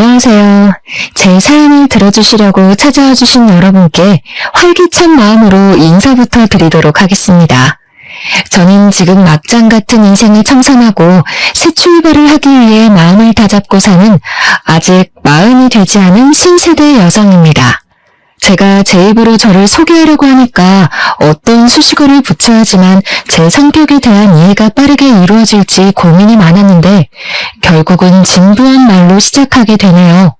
안녕하세요. 제 사연을 들어주시려고 찾아와 주신 여러분께 활기찬 마음으로 인사부터 드리도록 하겠습니다. 저는 지금 막장 같은 인생을 청산하고 새 출발을 하기 위해 마음을 다잡고 사는 아직 40이 되지 않은 신세대 여성입니다. 제가 제 입으로 저를 소개하려고 하니까 어떤 수식어를 붙여야 하지만 제 성격에 대한 이해가 빠르게 이루어질지 고민이 많았는데 결국은 진부한 말로 시작하게 되네요.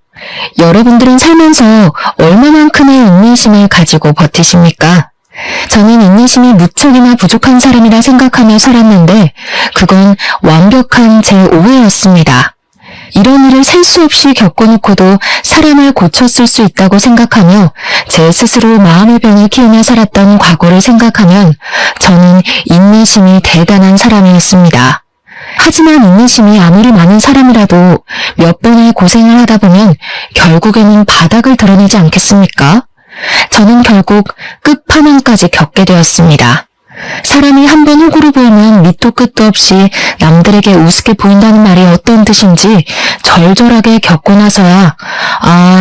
여러분들은 살면서 얼마만큼의 인내심을 가지고 버티십니까? 저는 인내심이 무척이나 부족한 사람이라 생각하며 살았는데 그건 완벽한 제 오해였습니다. 이런 일을 셀 수 없이 겪어놓고도 사람을 고쳤을 수 있다고 생각하며 제 스스로 마음의 병을 키우며 살았던 과거를 생각하면 저는 인내심이 대단한 사람이었습니다. 하지만 인내심이 아무리 많은 사람이라도 몇 번의 고생을 하다 보면 결국에는 바닥을 드러내지 않겠습니까? 저는 결국 끝판왕까지 겪게 되었습니다. 사람이 한번 호구로 보이면 밑도 끝도 없이 남들에게 우습게 보인다는 말이 어떤 뜻인지 절절하게 겪고 나서야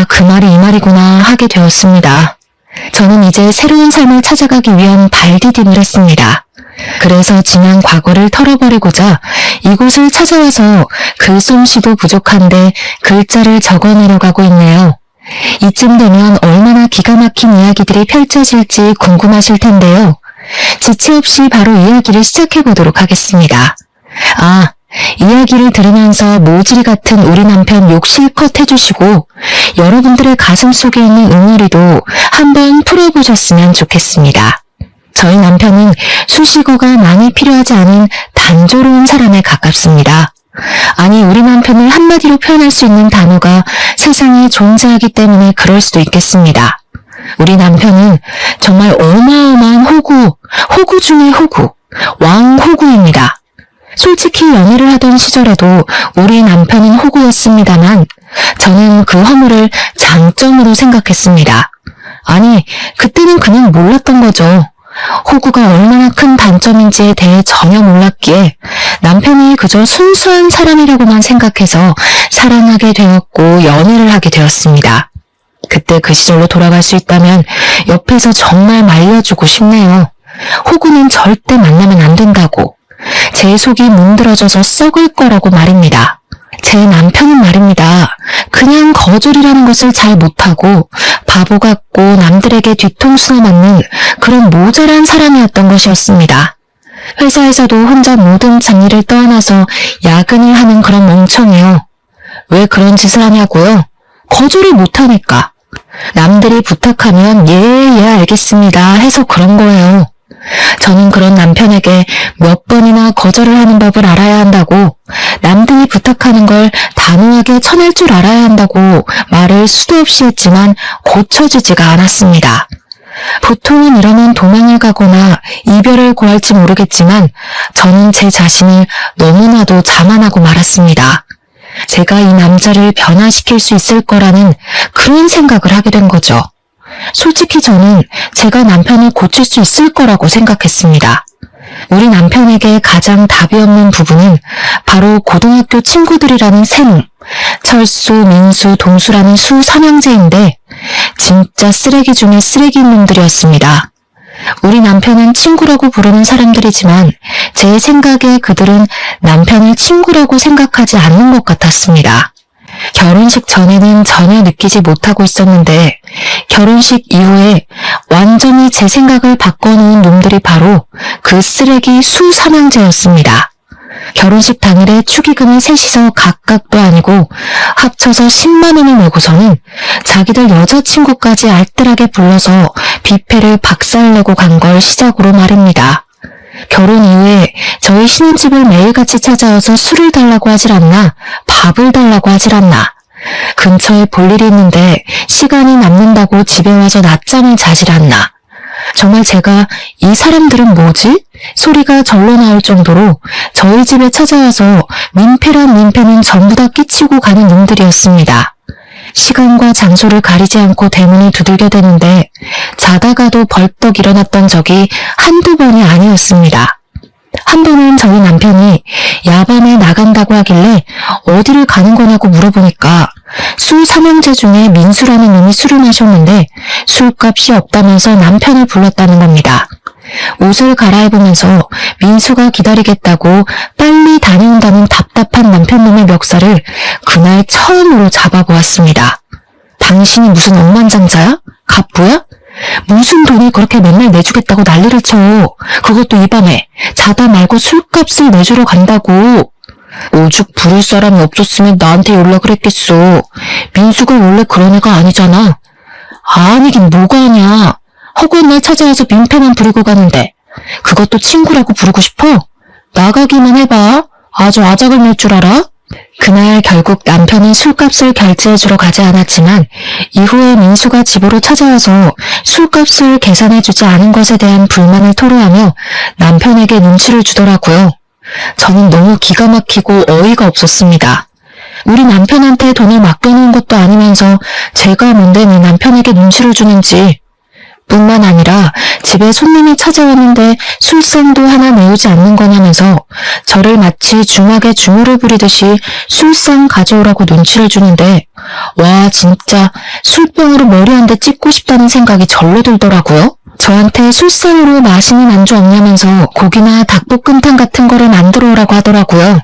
그 말이 이 말이구나 하게 되었습니다. 저는 이제 새로운 삶을 찾아가기 위한 발디딤을 했습니다. 그래서 지난 과거를 털어버리고자 이곳을 찾아와서 글솜씨도 부족한데 글자를 적어내려가고 있네요. 이쯤 되면 얼마나 기가 막힌 이야기들이 펼쳐질지 궁금하실 텐데요. 지체 없이 바로 이야기를 시작해보도록 하겠습니다. 이야기를 들으면서 모질 같은 우리 남편 욕 실컷 해주시고 여러분들의 가슴 속에 있는 응어리도 한번 풀어보셨으면 좋겠습니다. 저희 남편은 수식어가 많이 필요하지 않은 단조로운 사람에 가깝습니다. 아니, 우리 남편을 한마디로 표현할 수 있는 단어가 세상에 존재하기 때문에 그럴 수도 있겠습니다. 우리 남편은 정말 어마어마한 호구 중의 호구, 왕호구입니다. 솔직히 연애를 하던 시절에도 우리 남편은 호구였습니다만 저는 그 허물을 장점으로 생각했습니다. 아니, 그때는 그냥 몰랐던 거죠. 호구가 얼마나 큰 단점인지에 대해 전혀 몰랐기에 남편이 그저 순수한 사람이라고만 생각해서 사랑하게 되었고 연애를 하게 되었습니다. 그때 그 시절로 돌아갈 수 있다면 옆에서 정말 말려주고 싶네요. 호구는 절대 만나면 안 된다고. 제 속이 문드러져서 썩을 거라고 말입니다. 제 남편은 말입니다. 그냥 거절이라는 것을 잘 못하고 바보 같고 남들에게 뒤통수나 맞는 그런 모자란 사람이었던 것이었습니다. 회사에서도 혼자 모든 장일을 떠안아서 야근을 하는 그런 멍청이요. 왜 그런 짓을 하냐고요? 거절을 못하니까. 남들이 부탁하면 예 알겠습니다 해서 그런 거예요. 저는 그런 남편에게 몇 번이나 거절을 하는 법을 알아야 한다고, 남들이 부탁하는 걸 단호하게 쳐낼 줄 알아야 한다고 말을 수도 없이 했지만 고쳐지지가 않았습니다. 보통은 이러면 도망을 가거나 이별을 고할지 모르겠지만 저는 제 자신을 너무나도 자만하고 말았습니다. 제가 이 남자를 변화시킬 수 있을 거라는 그런 생각을 하게 된 거죠. 솔직히 저는 제가 남편을 고칠 수 있을 거라고 생각했습니다. 우리 남편에게 가장 답이 없는 부분은 바로 고등학교 친구들이라는 셈, 철수, 민수, 동수라는 수 3형제인데 진짜 쓰레기 중에 쓰레기인 놈들이었습니다. 우리 남편은 친구라고 부르는 사람들이지만 제 생각에 그들은 남편을 친구라고 생각하지 않는 것 같았습니다. 결혼식 전에는 전혀 느끼지 못하고 있었는데 결혼식 이후에 완전히 제 생각을 바꿔놓은 놈들이 바로 그 쓰레기 수 3형제였습니다. 결혼식 당일에 축의금을 셋이서 각각도 아니고 합쳐서 10만 원을 내고서는 자기들 여자친구까지 알뜰하게 불러서 뷔페를 박살내고 간 걸 시작으로 말입니다. 결혼 이후에 저희 신혼집을 매일같이 찾아와서 술을 달라고 하질 않나, 밥을 달라고 하질 않나, 근처에 볼 일이 있는데 시간이 남는다고 집에 와서 낮잠을 자질 않나. 정말 제가 이 사람들은 뭐지? 소리가 절로 나올 정도로 저희 집에 찾아와서 민폐란 민폐는 전부 다 끼치고 가는 놈들이었습니다. 시간과 장소를 가리지 않고 대문을 두들겨 대는데 자다가도 벌떡 일어났던 적이 한두 번이 아니었습니다. 한 번은 저희 남편이 야밤에 나간다고 하길래 어디를 가는 거냐고 물어보니까 술 3형제 중에 민수라는 놈이 술을 마셨는데 술값이 없다면서 남편을 불렀다는 겁니다. 옷을 갈아입으면서 민수가 기다리겠다고 빨리 다녀온다는 답답한 남편놈의 멱살을 그날 처음으로 잡아보았습니다. 당신이 무슨 억만장자야? 갑부야? 무슨 돈을 그렇게 맨날 내주겠다고 난리를 쳐. 그것도 이 밤에 자다 말고 술값을 내주러 간다고. 오죽 부를 사람이 없었으면 나한테 연락을 했겠어. 민수가 원래 그런 애가 아니잖아. 아니긴 뭐가 아냐. 허구한 날 찾아와서 민폐만 부리고 가는데 그것도 친구라고 부르고 싶어? 나가기만 해봐. 아주 아작을 낼 줄 알아? 그날 결국 남편은 술값을 결제해주러 가지 않았지만 이후에 민수가 집으로 찾아와서 술값을 계산해주지 않은 것에 대한 불만을 토로하며 남편에게 눈치를 주더라고요. 저는 너무 기가 막히고 어이가 없었습니다. 우리 남편한테 돈을 맡겨놓은 것도 아니면서 제가 뭔데 내 남편에게 눈치를 주는지. 뿐만 아니라 집에 손님이 찾아왔는데 술상도 하나 내오지 않는 거냐면서 저를 마치 주막에 주무를 부리듯이 술상 가져오라고 눈치를 주는데 와 진짜 술병으로 머리 한 대 찍고 싶다는 생각이 절로 들더라고요. 저한테 술상으로 맛있는 안주 없냐면서 고기나 닭볶음탕 같은 거를 만들어 오라고 하더라고요.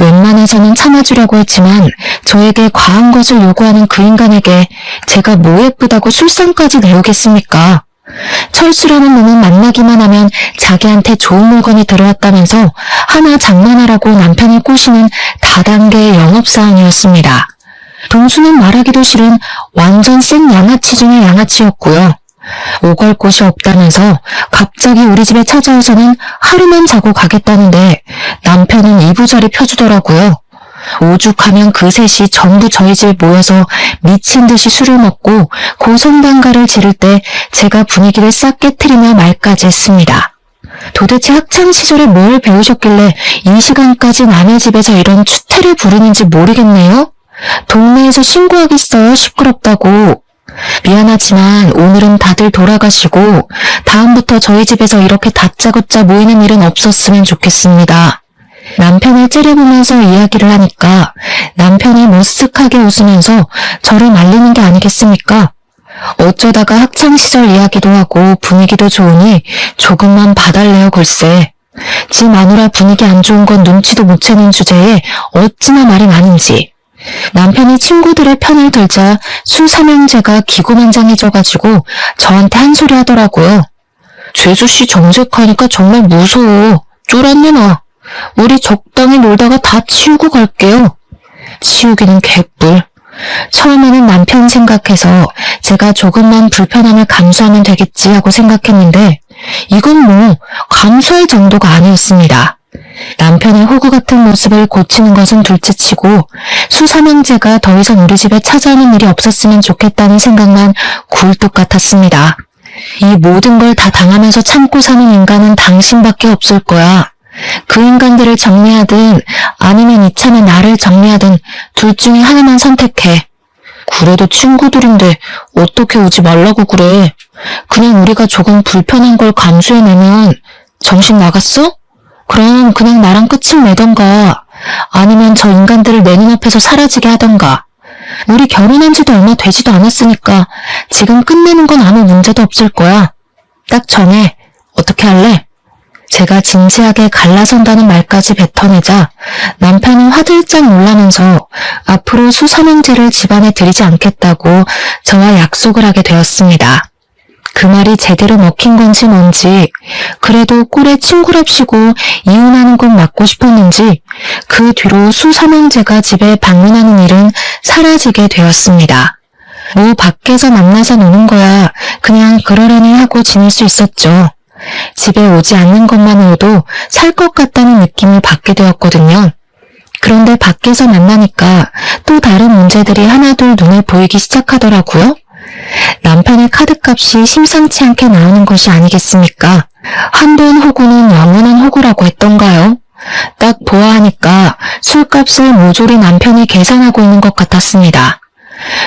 웬만해서는 참아주려고 했지만 저에게 과한 것을 요구하는 그 인간에게 제가 뭐 예쁘다고 술상까지 내오겠습니까? 철수라는 놈은 만나기만 하면 자기한테 좋은 물건이 들어왔다면서 하나 장만하라고 남편을 꼬시는 다단계의 영업사원이었습니다. 동수는 말하기도 싫은 완전 생 양아치 중의 양아치였고요. 오갈 곳이 없다면서 갑자기 우리 집에 찾아와서는 하루만 자고 가겠다는데 남편은 이부자리 펴주더라고요. 오죽하면 그 셋이 전부 저희 집 모여서 미친 듯이 술을 먹고 고성방가를 지를 때 제가 분위기를 싹 깨트리며 말까지 했습니다. 도대체 학창시절에 뭘 배우셨길래 이 시간까지 남의 집에서 이런 추태를 부리는지 모르겠네요. 동네에서 신고하겠어요. 시끄럽다고. 미안하지만 오늘은 다들 돌아가시고 다음부터 저희 집에서 이렇게 다짜고짜 모이는 일은 없었으면 좋겠습니다. 남편을 째려보면서 이야기를 하니까 남편이 머쓱하게 웃으면서 저를 말리는 게 아니겠습니까? 어쩌다가 학창시절 이야기도 하고 분위기도 좋으니 조금만 봐달래요 글쎄. 지 마누라 분위기 안 좋은 건 눈치도 못 채는 주제에 어찌나 말이 많은지. 남편이 친구들의 편을 들자 술 3형제가 기고만장해져가지고 저한테 한 소리 하더라고요. 죄수씨 정색하니까 정말 무서워. 쫄았네 나. 우리 적당히 놀다가 다 치우고 갈게요. 치우기는 개뿔. 처음에는 남편 생각해서 제가 조금만 불편함을 감수하면 되겠지 하고 생각했는데 이건 뭐 감수할 정도가 아니었습니다. 남편의 호구 같은 모습을 고치는 것은 둘째치고 수삼형제가 더 이상 우리 집에 찾아오는 일이 없었으면 좋겠다는 생각만 굴뚝 같았습니다. 이 모든 걸 다 당하면서 참고 사는 인간은 당신밖에 없을 거야. 그 인간들을 정리하든 아니면 이참에 나를 정리하든 둘 중에 하나만 선택해. 그래도 친구들인데 어떻게 오지 말라고 그래. 그냥 우리가 조금 불편한 걸 감수해내면 정신 나갔어? 그럼 그냥 나랑 끝을 내던가 아니면 저 인간들을 내 눈앞에서 사라지게 하던가. 우리 결혼한 지도 얼마 되지도 않았으니까 지금 끝내는 건 아무 문제도 없을 거야. 딱 정해. 어떻게 할래? 제가 진지하게 갈라선다는 말까지 뱉어내자 남편은 화들짝 놀라면서 앞으로 수삼형제를 집안에 들이지 않겠다고 저와 약속을 하게 되었습니다. 그 말이 제대로 먹힌 건지 뭔지 그래도 꼴에 친구랍시고 이혼하는 건 맞고 싶었는지 그 뒤로 수삼형제가 집에 방문하는 일은 사라지게 되었습니다. 뭐 밖에서 만나서 노는 거야 그냥 그러려니 하고 지낼 수 있었죠. 집에 오지 않는 것만으로도 살 것 같다는 느낌을 받게 되었거든요. 그런데 밖에서 만나니까 또 다른 문제들이 하나둘 눈에 보이기 시작하더라고요. 남편의 카드값이 심상치 않게 나오는 것이 아니겠습니까? 한 번 호구는 영원한 호구라고 했던가요? 딱 보아하니까 술값을 모조리 남편이 계산하고 있는 것 같았습니다.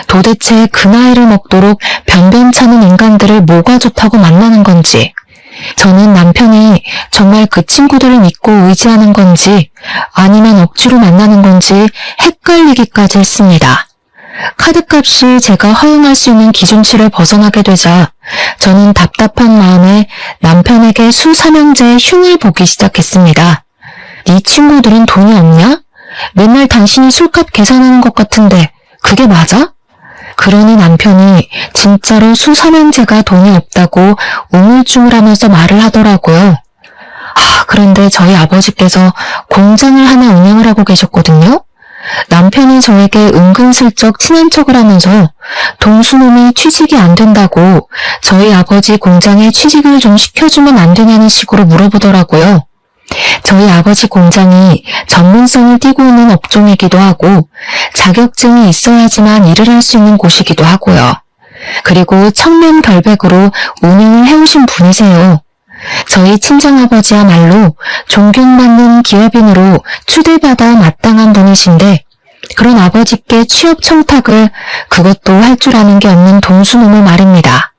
도대체 그 나이를 먹도록 변변찮은 인간들을 뭐가 좋다고 만나는 건지 저는 남편이 정말 그 친구들을 믿고 의지하는 건지 아니면 억지로 만나는 건지 헷갈리기까지 했습니다. 카드값이 제가 허용할 수 있는 기준치를 벗어나게 되자 저는 답답한 마음에 남편에게 수삼형제의 흉을 보기 시작했습니다. 네 친구들은 돈이 없냐? 맨날 당신이 술값 계산하는 것 같은데 그게 맞아? 그러니 남편이 진짜로 수삼형제가 돈이 없다고 우물쭈물하면서 말을 하더라고요. 그런데 저희 아버지께서 공장을 하나 운영을 하고 계셨거든요. 남편이 저에게 은근슬쩍 친한 척을 하면서 동수놈이 취직이 안 된다고 저희 아버지 공장에 취직을 좀 시켜주면 안 되냐는 식으로 물어보더라고요. 저희 아버지 공장이 전문성을 띠고 있는 업종이기도 하고 자격증이 있어야지만 일을 할 수 있는 곳이기도 하고요. 그리고 청렴결백으로 운영을 해오신 분이세요. 저희 친정아버지야말로 존경받는 기업인으로 추대받아 마땅한 분이신데 그런 아버지께 취업 청탁을 그것도 할 줄 아는 게 없는 동수놈을 말입니다.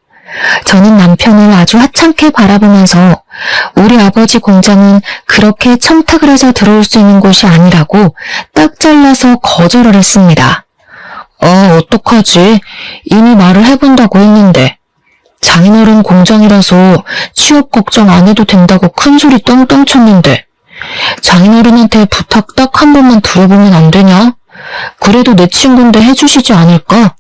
저는 남편을 아주 하찮게 바라보면서 우리 아버지 공장은 그렇게 청탁을 해서 들어올 수 있는 곳이 아니라고 딱 잘라서 거절을 했습니다. 어떡하지? 이미 말을 해본다고 했는데. 장인어른 공장이라서 취업 걱정 안 해도 된다고 큰소리 떵떵 쳤는데 장인어른한테 부탁 딱 한 번만 들어보면 안 되냐? 그래도 내 친구인데 해주시지 않을까?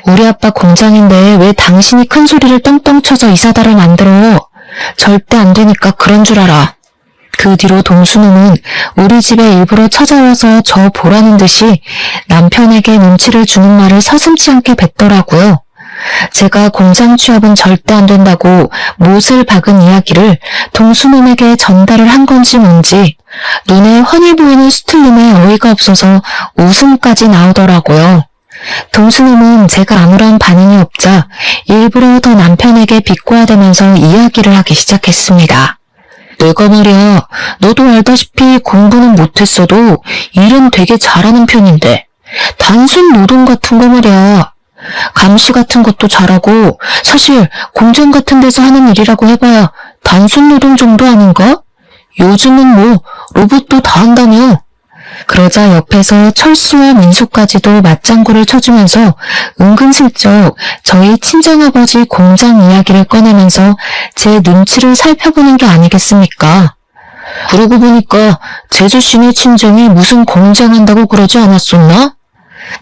우리 아빠 공장인데 왜 당신이 큰소리를 떵떵 쳐서 이사다를 만들어? 절대 안 되니까 그런 줄 알아. 그 뒤로 동수놈은 우리 집에 일부러 찾아와서 저 보라는 듯이 남편에게 눈치를 주는 말을 서슴지 않게 뱉더라고요. 제가 공장 취업은 절대 안 된다고 못을 박은 이야기를 동수놈에게 전달을 한 건지 뭔지 눈에 훤히 보이는 수틀림에 어이가 없어서 웃음까지 나오더라고요. 동수놈은 제가 아무런 반응이 없자 일부러 더 남편에게 비꼬아대면서 이야기를 하기 시작했습니다. 내가 말이야, 너도 알다시피 공부는 못했어도 일은 되게 잘하는 편인데 단순 노동 같은 거 말이야. 감시 같은 것도 잘하고 사실 공장 같은 데서 하는 일이라고 해봐야 단순 노동 정도 아닌가? 요즘은 뭐 로봇도 다 한다며. 그러자 옆에서 철수와 민수까지도 맞장구를 쳐주면서 은근슬쩍 저희 친정아버지 공장 이야기를 꺼내면서 제 눈치를 살펴보는 게 아니겠습니까? 그러고 보니까 제주씨네 친정이 무슨 공장 한다고 그러지 않았었나?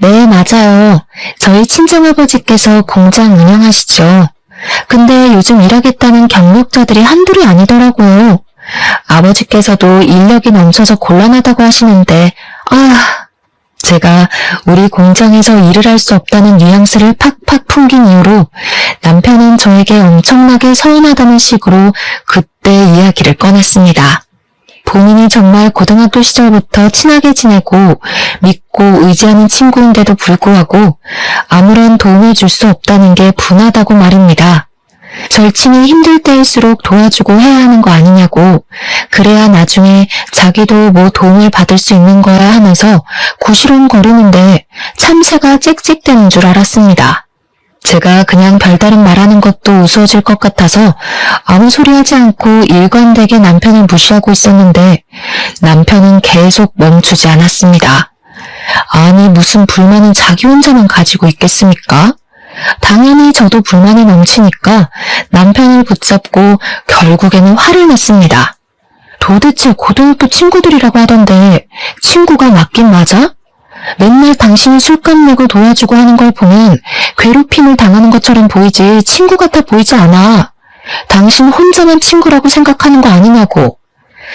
네, 맞아요. 저희 친정아버지께서 공장 운영하시죠. 근데 요즘 일하겠다는 경력자들이 한둘이 아니더라고요. 아버지께서도 인력이 넘쳐서 곤란하다고 하시는데, 제가 우리 공장에서 일을 할 수 없다는 뉘앙스를 팍팍 풍긴 이후로 남편은 저에게 엄청나게 서운하다는 식으로 그때 이야기를 꺼냈습니다. 본인이 정말 고등학교 시절부터 친하게 지내고 믿고 의지하는 친구인데도 불구하고 아무런 도움을 줄 수 없다는 게 분하다고 말입니다. 절친이 힘들 때일수록 도와주고 해야 하는 거 아니냐고, 그래야 나중에 자기도 뭐 도움을 받을 수 있는 거야 하면서 구시렁거리는데 참새가 짹짹대는 줄 알았습니다. 제가 그냥 별다른 말하는 것도 우스워질 것 같아서 아무 소리 하지 않고 일관되게 남편을 무시하고 있었는데 남편은 계속 멈추지 않았습니다. 아니, 무슨 불만은 자기 혼자만 가지고 있겠습니까? 당연히 저도 불만이 넘치니까 남편을 붙잡고 결국에는 화를 냈습니다. 도대체 고등학교 친구들이라고 하던데 친구가 맞긴 맞아? 맨날 당신이 술값 내고 도와주고 하는 걸 보면 괴롭힘을 당하는 것처럼 보이지 친구 같아 보이지 않아. 당신 혼자만 친구라고 생각하는 거 아니냐고.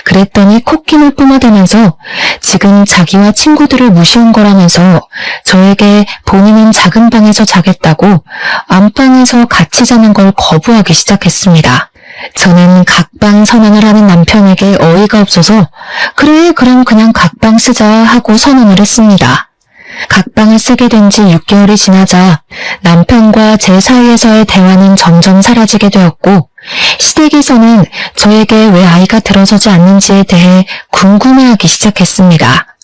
그랬더니 콧김을 뿜어대면서 지금 자기와 친구들을 무시한 거라면서 저에게 본인은 작은 방에서 자겠다고 안방에서 같이 자는 걸 거부하기 시작했습니다. 저는 각방 선언을 하는 남편에게 어이가 없어서 그래, 그럼 그냥 각방 쓰자 하고 선언을 했습니다. 각방을 쓰게 된 지 6개월이 지나자 남편과 제 사이에서의 대화는 점점 사라지게 되었고 시댁에서는 저에게 왜 아이가 들어서지 않는지에 대해 궁금해하기 시작했습니다.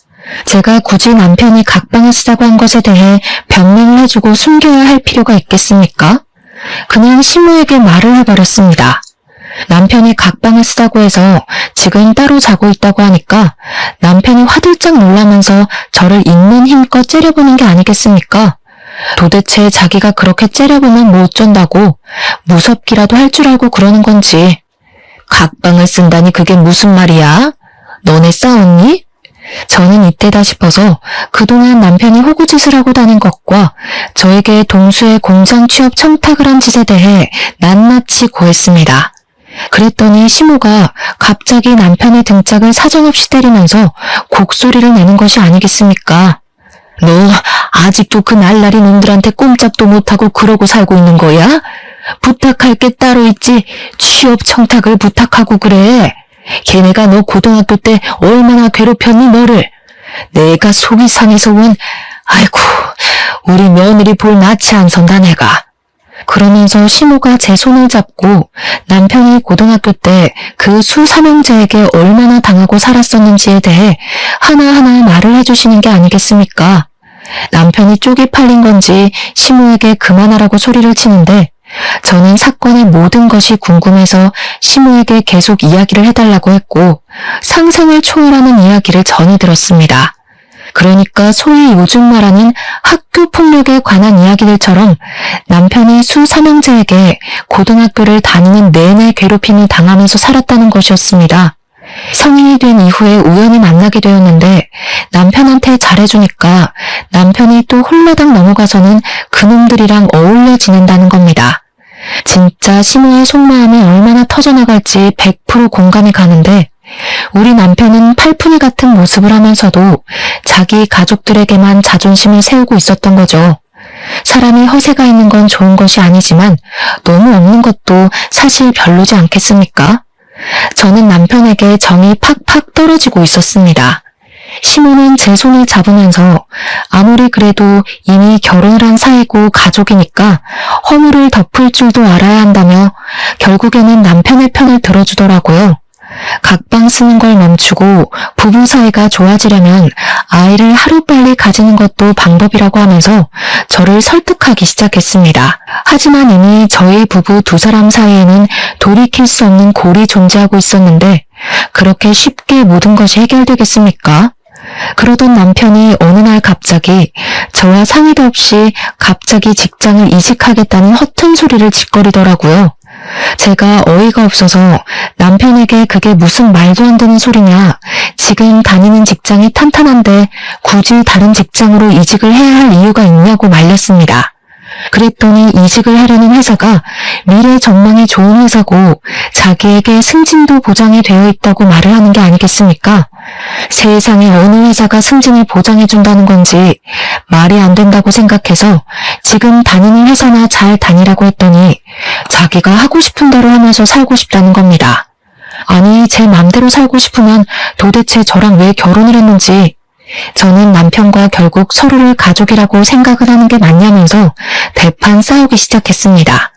제가 굳이 남편이 각방을 쓰자고 한 것에 대해 변명을 해주고 숨겨야 할 필요가 있겠습니까? 그냥 시모에게 말을 해버렸습니다. 남편이 각방을 쓰자고 해서 지금 따로 자고 있다고 하니까 남편이 화들짝 놀라면서 저를 있는 힘껏 째려보는 게 아니겠습니까? 도대체 자기가 그렇게 째려보면 뭐 어쩐다고 무섭기라도 할 줄 알고 그러는 건지. 각방을 쓴다니 그게 무슨 말이야? 너네 싸웠니? 저는 이때다 싶어서 그동안 남편이 호구짓을 하고 다닌 것과 저에게 동수의 공장 취업 청탁을 한 짓에 대해 낱낱이 고했습니다. 그랬더니 시모가 갑자기 남편의 등짝을 사정없이 때리면서 곡소리를 내는 것이 아니겠습니까? 너 아직도 그 날라리 놈들한테 꼼짝도 못하고 그러고 살고 있는 거야? 부탁할 게 따로 있지 취업 청탁을 부탁하고 그래. 걔네가 너 고등학교 때 얼마나 괴롭혔니 너를. 내가 속이 상해서 아이고 우리 며느리 볼 낯이 안 선다 내가. 그러면서 시모가 제 손을 잡고 남편이 고등학교 때 그 수삼형제에게 얼마나 당하고 살았었는지에 대해 하나하나 말을 해주시는 게 아니겠습니까? 남편이 쪽이 팔린 건지 시모에게 그만하라고 소리를 치는데 저는 사건의 모든 것이 궁금해서 시모에게 계속 이야기를 해달라고 했고 상상을 초월하는 이야기를 전해 들었습니다. 그러니까 소위 요즘 말하는 학교 폭력에 관한 이야기들처럼 남편이 수삼형제에게 고등학교를 다니는 내내 괴롭힘을 당하면서 살았다는 것이었습니다. 성인이 된 이후에 우연히 만나게 되었는데 남편한테 잘해주니까 남편이 또 홀라당 넘어가서는 그놈들이랑 어울려 지낸다는 겁니다. 진짜 시모의 속마음이 얼마나 터져나갈지 100% 공감이 가는데 우리 남편은 팔푼이 같은 모습을 하면서도 자기 가족들에게만 자존심을 세우고 있었던 거죠. 사람이 허세가 있는 건 좋은 것이 아니지만 너무 없는 것도 사실 별로지 않겠습니까? 저는 남편에게 정이 팍팍 떨어지고 있었습니다. 시모는 제 손을 잡으면서 아무리 그래도 이미 결혼을 한 사이고 가족이니까 허물을 덮을 줄도 알아야 한다며 결국에는 남편의 편을 들어주더라고요. 각방 쓰는 걸 멈추고 부부 사이가 좋아지려면 아이를 하루빨리 가지는 것도 방법이라고 하면서 저를 설득하기 시작했습니다. 하지만 이미 저희 부부 두 사람 사이에는 돌이킬 수 없는 골이 존재하고 있었는데 그렇게 쉽게 모든 것이 해결되겠습니까? 그러던 남편이 어느 날 갑자기 저와 상의도 없이 갑자기 직장을 이직하겠다는 허튼 소리를 짓거리더라고요. 제가 어이가 없어서 남편에게 그게 무슨 말도 안 되는 소리냐, 지금 다니는 직장이 탄탄한데 굳이 다른 직장으로 이직을 해야 할 이유가 있냐고 말렸습니다. 그랬더니 이직을 하려는 회사가 미래 전망이 좋은 회사고 자기에게 승진도 보장이 되어 있다고 말을 하는 게 아니겠습니까? 세상에 어느 회사가 승진을 보장해준다는 건지 말이 안 된다고 생각해서 지금 다니는 회사나 잘 다니라고 했더니 자기가 하고 싶은 대로 하면서 살고 싶다는 겁니다. 아니, 제 맘대로 살고 싶으면 도대체 저랑 왜 결혼을 했는지, 저는 남편과 결국 서로를 가족이라고 생각을 하는 게 맞냐면서 대판 싸우기 시작했습니다.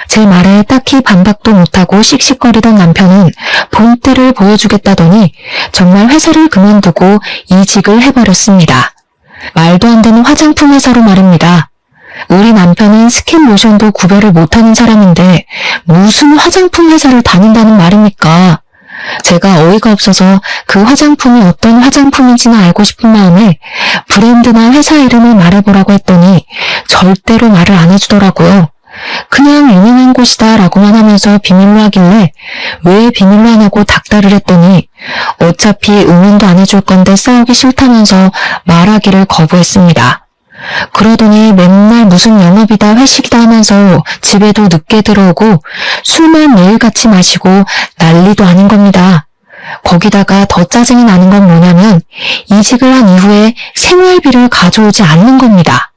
제 말에 딱히 반박도 못하고 씩씩거리던 남편은 본때를 보여주겠다더니 정말 회사를 그만두고 이직을 해버렸습니다. 말도 안 되는 화장품 회사로 말입니다. 우리 남편은 스킨 로션도 구별을 못하는 사람인데 무슨 화장품 회사를 다닌다는 말입니까? 제가 어이가 없어서 그 화장품이 어떤 화장품인지는 알고 싶은 마음에 브랜드나 회사 이름을 말해보라고 했더니 절대로 말을 안 해주더라고요. 그냥 유명한 곳이다 라고만 하면서 비밀로 하길래 왜 비밀로 하냐고 닥달을 했더니 어차피 응원도 안 해줄 건데 싸우기 싫다면서 말하기를 거부했습니다. 그러더니 맨날 무슨 영업이다 회식이다 하면서 집에도 늦게 들어오고 술만 매일같이 마시고 난리도 아닌 겁니다. 거기다가 더 짜증이 나는 건 뭐냐면 이직을 한 이후에 생활비를 가져오지 않는 겁니다.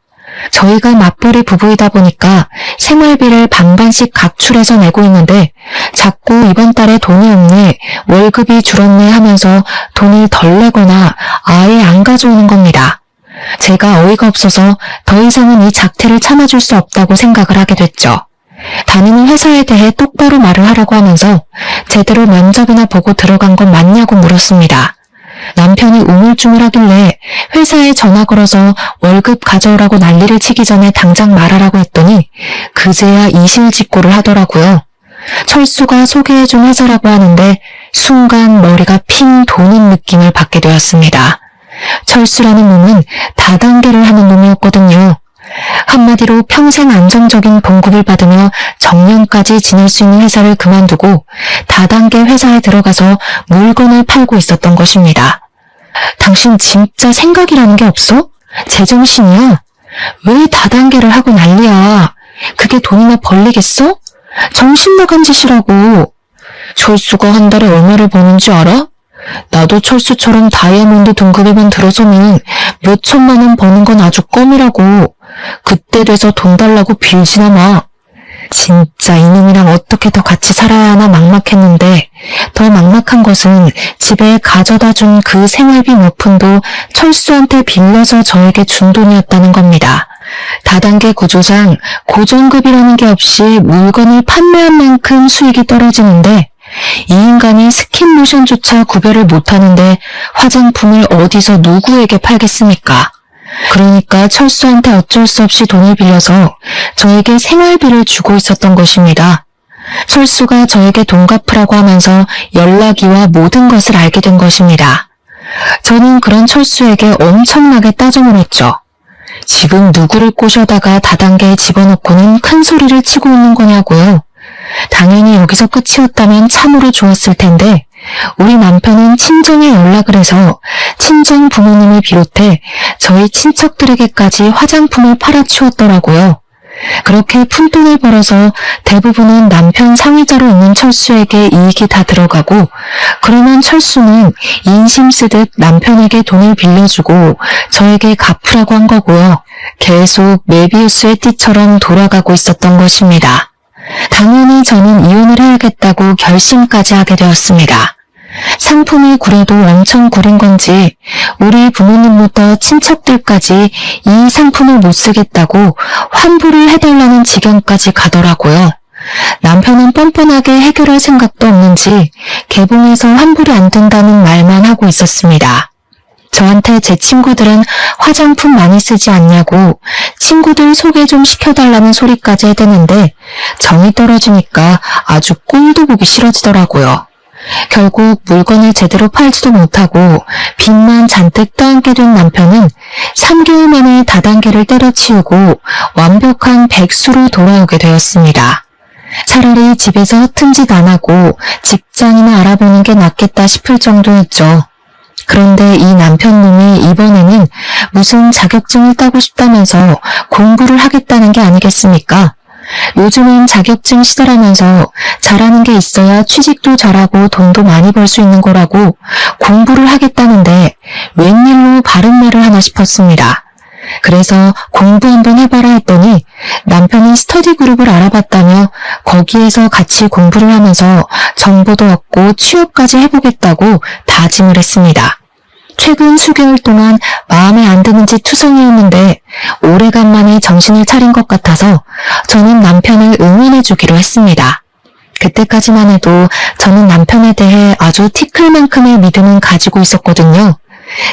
저희가 맞벌이 부부이다 보니까 생활비를 반반씩 각출해서 내고 있는데 자꾸 이번 달에 돈이 없네, 월급이 줄었네 하면서 돈을 덜 내거나 아예 안 가져오는 겁니다. 제가 어이가 없어서 더 이상은 이 작태를 참아줄 수 없다고 생각을 하게 됐죠. 다니는 회사에 대해 똑바로 말을 하라고 하면서 제대로 면접이나 보고 들어간 건 맞냐고 물었습니다. 남편이 우물쭈물하길래 회사에 전화 걸어서 월급 가져오라고 난리를 치기 전에 당장 말하라고 했더니 그제야 이실직고를 하더라고요. 철수가 소개해준 회사라고 하는데 순간 머리가 핑 도는 느낌을 받게 되었습니다. 철수라는 놈은 다단계를 하는 놈이었거든요. 한마디로 평생 안정적인 봉급을 받으며 정년까지 지낼 수 있는 회사를 그만두고 다단계 회사에 들어가서 물건을 팔고 있었던 것입니다. 당신 진짜 생각이라는 게 없어? 제정신이야? 왜 다단계를 하고 난리야? 그게 돈이나 벌리겠어? 정신 나간 짓이라고. 철수가 한 달에 얼마를 버는지 알아? 나도 철수처럼 다이아몬드 등급에만 들어서면 몇 천만 원 버는 건 아주 껌이라고. 그때 돼서 돈 달라고 빌지나 마. 진짜 이놈이랑 어떻게 더 같이 살아야 하나 막막했는데 더 막막한 것은 집에 가져다 준 그 생활비 몇 푼도 철수한테 빌려서 저에게 준 돈이었다는 겁니다. 다단계 구조상 고정급이라는 게 없이 물건을 판매한 만큼 수익이 떨어지는데 이 인간이 스킨모션조차 구별을 못하는데 화장품을 어디서 누구에게 팔겠습니까? 그러니까 철수한테 어쩔 수 없이 돈을 빌려서 저에게 생활비를 주고 있었던 것입니다. 철수가 저에게 돈 갚으라고 하면서 연락이와 모든 것을 알게 된 것입니다. 저는 그런 철수에게 엄청나게 따져 물었죠. 지금 누구를 꼬셔다가 다단계에 집어넣고는 큰 소리를 치고 있는 거냐고요. 당연히 여기서 끝이었다면 참으로 좋았을 텐데 우리 남편은 친정에 연락을 해서 친정 부모님을 비롯해 저희 친척들에게까지 화장품을 팔아치웠더라고요. 그렇게 푼돈을 벌어서 대부분은 남편 상의자로 있는 철수에게 이익이 다 들어가고 그러면 철수는 인심 쓰듯 남편에게 돈을 빌려주고 저에게 갚으라고 한 거고요. 계속 메비우스의 띠처럼 돌아가고 있었던 것입니다. 당연히 저는 이혼을 해야겠다고 결심까지 하게 되었습니다. 상품이 구려도 엄청 구린 건지 우리 부모님부터 친척들까지 이 상품을 못 쓰겠다고 환불을 해달라는 지경까지 가더라고요. 남편은 뻔뻔하게 해결할 생각도 없는지 개봉해서 환불이 안 된다는 말만 하고 있었습니다. 저한테 제 친구들은 화장품 많이 쓰지 않냐고 친구들 소개 좀 시켜달라는 소리까지 해대는데 정이 떨어지니까 아주 꼴도 보기 싫어지더라고요. 결국 물건을 제대로 팔지도 못하고 빚만 잔뜩 떠안게 된 남편은 3개월 만에 다단계를 때려치우고 완벽한 백수로 돌아오게 되었습니다. 차라리 집에서 허튼 짓 안 하고 직장이나 알아보는 게 낫겠다 싶을 정도였죠. 그런데 이 남편놈이 이번에는 무슨 자격증을 따고 싶다면서 공부를 하겠다는 게 아니겠습니까? 요즘은 자격증 시대라면서 잘하는 게 있어야 취직도 잘하고 돈도 많이 벌 수 있는 거라고 공부를 하겠다는데 웬일로 바른 말을 하나 싶었습니다. 그래서 공부 한번 해봐라 했더니 남편이 스터디 그룹을 알아봤다며 거기에서 같이 공부를 하면서 정보도 얻고 취업까지 해보겠다고 다짐을 했습니다. 최근 수개월 동안 마음에 안 드는지 투성이었는데 오래간만에 정신을 차린 것 같아서 저는 남편을 응원해주기로 했습니다. 그때까지만 해도 저는 남편에 대해 아주 티끌만큼의 믿음은 가지고 있었거든요.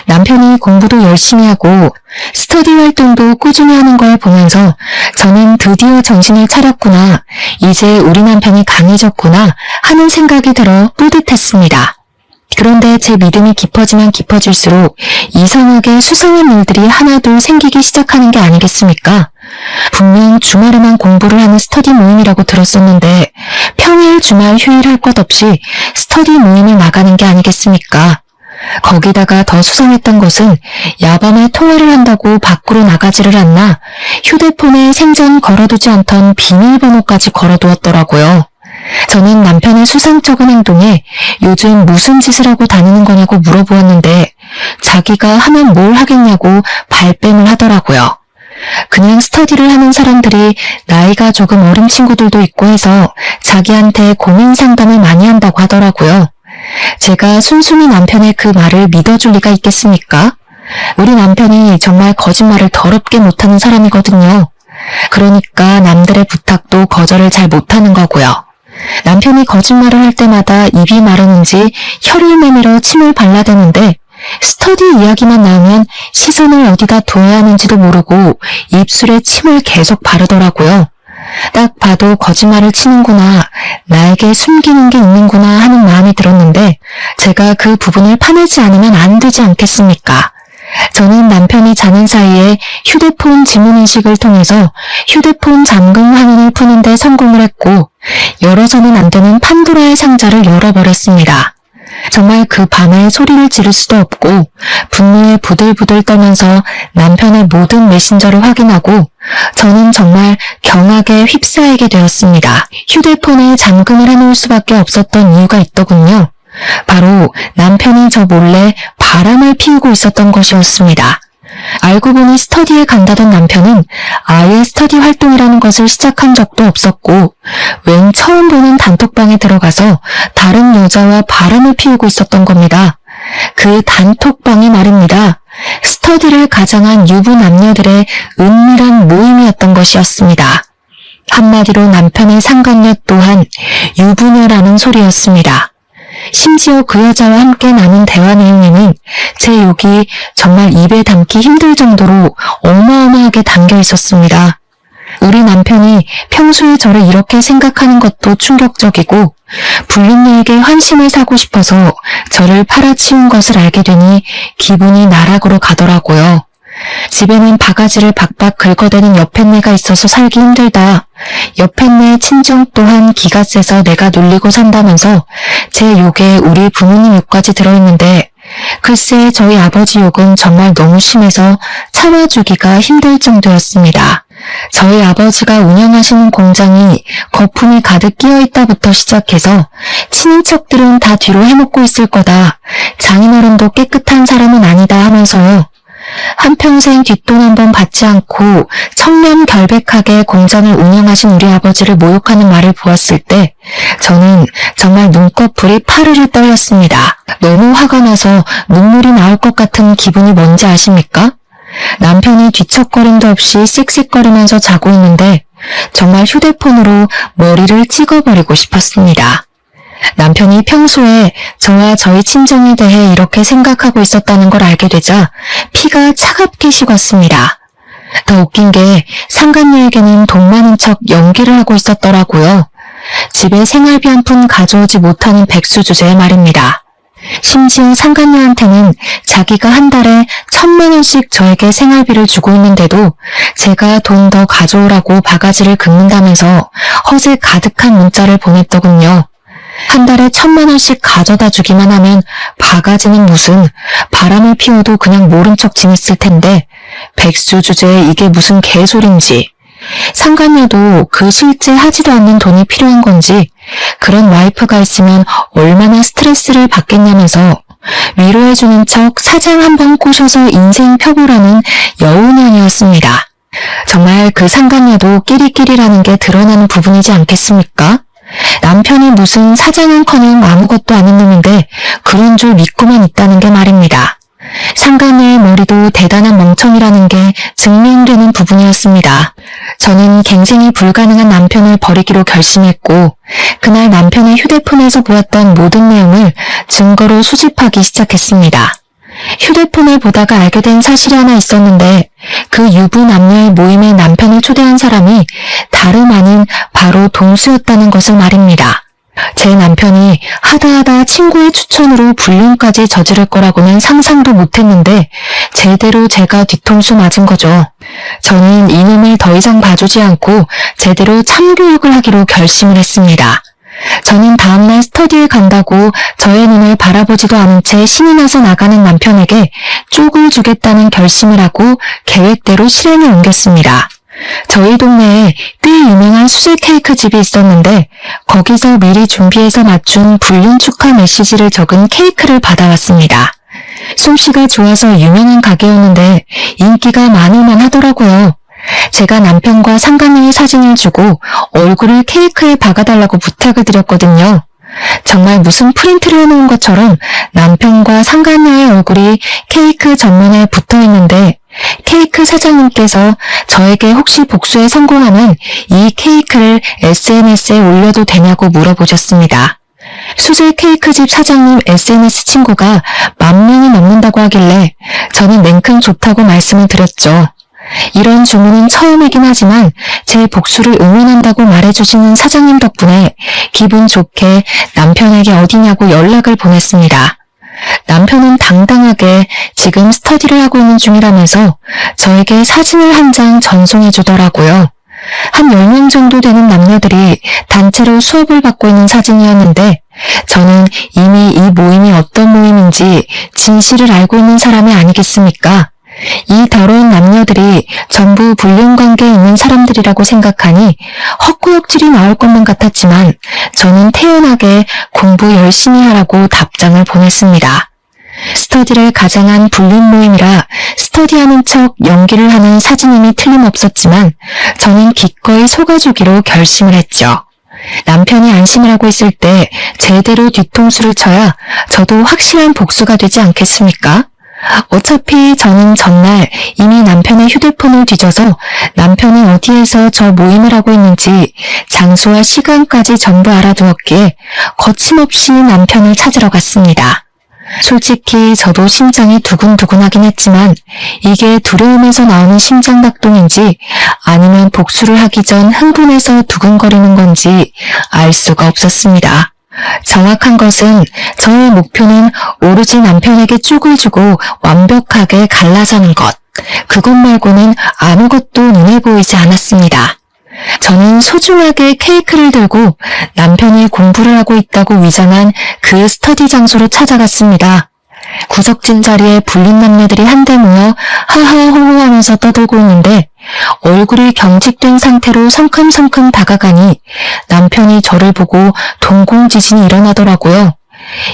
남편이 공부도 열심히 하고 스터디 활동도 꾸준히 하는 걸 보면서 저는 드디어 정신을 차렸구나, 이제 우리 남편이 강해졌구나 하는 생각이 들어 뿌듯했습니다. 그런데 제 믿음이 깊어지면 깊어질수록 이상하게 수상한 일들이 하나둘 생기기 시작하는 게 아니겠습니까? 분명 주말에만 공부를 하는 스터디 모임이라고 들었었는데 평일, 주말, 휴일 할 것 없이 스터디 모임을 나가는 게 아니겠습니까? 거기다가 더 수상했던 것은 야밤에 통화를 한다고 밖으로 나가지를 않나 휴대폰에 생전 걸어두지 않던 비밀번호까지 걸어두었더라고요. 저는 남편의 수상쩍은 행동에 요즘 무슨 짓을 하고 다니는 거냐고 물어보았는데 자기가 하면 뭘 하겠냐고 발뺌을 하더라고요. 그냥 스터디를 하는 사람들이 나이가 조금 어린 친구들도 있고 해서 자기한테 고민 상담을 많이 한다고 하더라고요. 제가 순순히 남편의 그 말을 믿어줄 리가 있겠습니까? 우리 남편이 정말 거짓말을 더럽게 못하는 사람이거든요. 그러니까 남들의 부탁도 거절을 잘 못하는 거고요. 남편이 거짓말을 할 때마다 입이 마르는지 혀를 내밀어 침을 발라대는데 스터디 이야기만 나오면 시선을 어디다 둬야 하는지도 모르고 입술에 침을 계속 바르더라고요. 딱 봐도 거짓말을 치는구나, 나에게 숨기는 게 있는구나 하는 마음이 들었는데 제가 그 부분을 파내지 않으면 안 되지 않겠습니까? 저는 남편이 자는 사이에 휴대폰 지문인식을 통해서 휴대폰 잠금 화면을 푸는데 성공을 했고 열어서는 안 되는 판도라의 상자를 열어버렸습니다. 정말 그 밤에 소리를 지를 수도 없고 분노에 부들부들 떨면서 남편의 모든 메신저를 확인하고 저는 정말 경악에 휩싸이게 되었습니다. 휴대폰에 잠금을 해놓을 수밖에 없었던 이유가 있더군요. 바로 남편이 저 몰래 바람을 피우고 있었던 것이었습니다. 알고 보니 스터디에 간다던 남편은 아예 스터디 활동이라는 것을 시작한 적도 없었고 웬 처음 보는 단톡방에 들어가서 다른 여자와 바람을 피우고 있었던 겁니다. 그 단톡방이 말입니다. 스터디를 가장한 유부 남녀들의 은밀한 모임이었던 것이었습니다. 한마디로 남편의 상간녀 또한 유부녀라는 소리였습니다. 심지어 그 여자와 함께 나눈 대화 내용에는 제 욕이 정말 입에 담기 힘들 정도로 어마어마하게 담겨 있었습니다. 우리 남편이 평소에 저를 이렇게 생각하는 것도 충격적이고 불륜녀에게 환심을 사고 싶어서 저를 팔아치운 것을 알게 되니 기분이 나락으로 가더라고요. 집에는 바가지를 박박 긁어대는 여편네가 있어서 살기 힘들다. 여편네 친정 또한 기가 세서 내가 놀리고 산다면서 제 욕에 우리 부모님 욕까지 들어있는데 글쎄 저희 아버지 욕은 정말 너무 심해서 참아주기가 힘들 정도였습니다. 저희 아버지가 운영하시는 공장이 거품이 가득 끼어있다부터 시작해서 친인척들은 다 뒤로 해먹고 있을 거다. 장인어른도 깨끗한 사람은 아니다 하면서요. 한평생 뒷돈 한 번 받지 않고 청렴결백하게 공장을 운영하신 우리 아버지를 모욕하는 말을 보았을 때 저는 정말 눈꺼풀이 파르르 떨렸습니다. 너무 화가 나서 눈물이 나올 것 같은 기분이 뭔지 아십니까? 남편이 뒤척거림도 없이 씩씩거리면서 자고 있는데 정말 휴대폰으로 머리를 찍어버리고 싶었습니다. 남편이 평소에 저와 저희 친정에 대해 이렇게 생각하고 있었다는 걸 알게 되자 피가 차갑게 식었습니다. 더 웃긴 게 상간녀에게는 돈 많은 척 연기를 하고 있었더라고요. 집에 생활비 한 푼 가져오지 못하는 백수 주제의 말입니다. 심지어 상간녀한테는 자기가 한 달에 1,000만 원씩 저에게 생활비를 주고 있는데도 제가 돈 더 가져오라고 바가지를 긁는다면서 허세 가득한 문자를 보냈더군요. 한 달에 1,000만 원씩 가져다 주기만 하면 바가지는 무슨 바람을 피워도 그냥 모른 척 지냈을 텐데 백수 주제에 이게 무슨 개소린지. 상간녀도 그 실제 하지도 않는 돈이 필요한 건지 그런 와이프가 있으면 얼마나 스트레스를 받겠냐면서 위로해주는 척 사장 한 번 꼬셔서 인생 펴보라는 여우년이었습니다. 정말 그 상간녀도 끼리끼리라는 게 드러나는 부분이지 않겠습니까? 남편이 무슨 사장은커녕 아무것도 아닌 놈인데 그런 줄 믿고만 있다는 게 말입니다. 상간녀의 머리도 대단한 멍청이라는 게 증명되는 부분이었습니다. 저는 갱생이 불가능한 남편을 버리기로 결심했고 그날 남편의 휴대폰에서 보았던 모든 내용을 증거로 수집하기 시작했습니다. 휴대폰을 보다가 알게 된 사실이 하나 있었는데 그 유부 남녀의 모임에 남편을 초대한 사람이 다름 아닌 바로 동수였다는 것을 말입니다. 제 남편이 하다하다 친구의 추천으로 불륜까지 저지를 거라고는 상상도 못했는데 제대로 제가 뒤통수 맞은 거죠. 저는 이놈을 더 이상 봐주지 않고 제대로 참교육을 하기로 결심을 했습니다. 저는 다음날 스터디에 간다고 저의 눈을 바라보지도 않은 채 신이 나서 나가는 남편에게 쪽을 주겠다는 결심을 하고 계획대로 실행에 옮겼습니다. 저희 동네에 꽤 유명한 수제 케이크 집이 있었는데 거기서 미리 준비해서 맞춘 불륜 축하 메시지를 적은 케이크를 받아왔습니다. 솜씨가 좋아서 유명한 가게였는데 인기가 많을만 하더라고요. 제가 남편과 상간녀의 사진을 주고 얼굴을 케이크에 박아달라고 부탁을 드렸거든요. 정말 무슨 프린트를 해놓은 것처럼 남편과 상간녀의 얼굴이 케이크 전면에 붙어있는데 케이크 사장님께서 저에게 혹시 복수에 성공하면 이 케이크를 SNS에 올려도 되냐고 물어보셨습니다. 수제 케이크집 사장님 SNS 친구가 10,000명이 넘는다고 하길래 저는 냉큼 좋다고 말씀을 드렸죠. 이런 주문은 처음이긴 하지만 제 복수를 응원한다고 말해주시는 사장님 덕분에 기분 좋게 남편에게 어디냐고 연락을 보냈습니다. 남편은 당당하게 지금 스터디를 하고 있는 중이라면서 저에게 사진을 한 장 전송해 주더라고요. 한 10명 정도 되는 남녀들이 단체로 수업을 받고 있는 사진이었는데 저는 이미 이 모임이 어떤 모임인지 진실을 알고 있는 사람이 아니겠습니까? 이 더러운 남녀들이 전부 불륜관계에 있는 사람들이라고 생각하니 헛구역질이 나올 것만 같았지만 저는 태연하게 공부 열심히 하라고 답장을 보냈습니다. 스터디를 가장한 불륜 모임이라 스터디하는 척 연기를 하는 사진임이 틀림없었지만 저는 기꺼이 속아주기로 결심을 했죠. 남편이 안심을 하고 있을 때 제대로 뒤통수를 쳐야 저도 확실한 복수가 되지 않겠습니까? 어차피 저는 전날 이미 남편의 휴대폰을 뒤져서 남편이 어디에서 저 모임을 하고 있는지 장소와 시간까지 전부 알아두었기에 거침없이 남편을 찾으러 갔습니다. 솔직히 저도 심장이 두근두근하긴 했지만 이게 두려움에서 나오는 심장박동인지 아니면 복수를 하기 전 흥분해서 두근거리는 건지 알 수가 없었습니다. 정확한 것은 저의 목표는 오로지 남편에게 쪽을 주고 완벽하게 갈라서는 것. 그것 말고는 아무것도 눈에 보이지 않았습니다. 저는 소중하게 케이크를 들고 남편이 공부를 하고 있다고 위장한 그 스터디 장소로 찾아갔습니다. 구석진 자리에 불륜 남녀들이 한데 모여 하하호호 하면서 떠들고 있는데 얼굴이 경직된 상태로 성큼성큼 다가가니 남편이 저를 보고 동공지진이 일어나더라고요.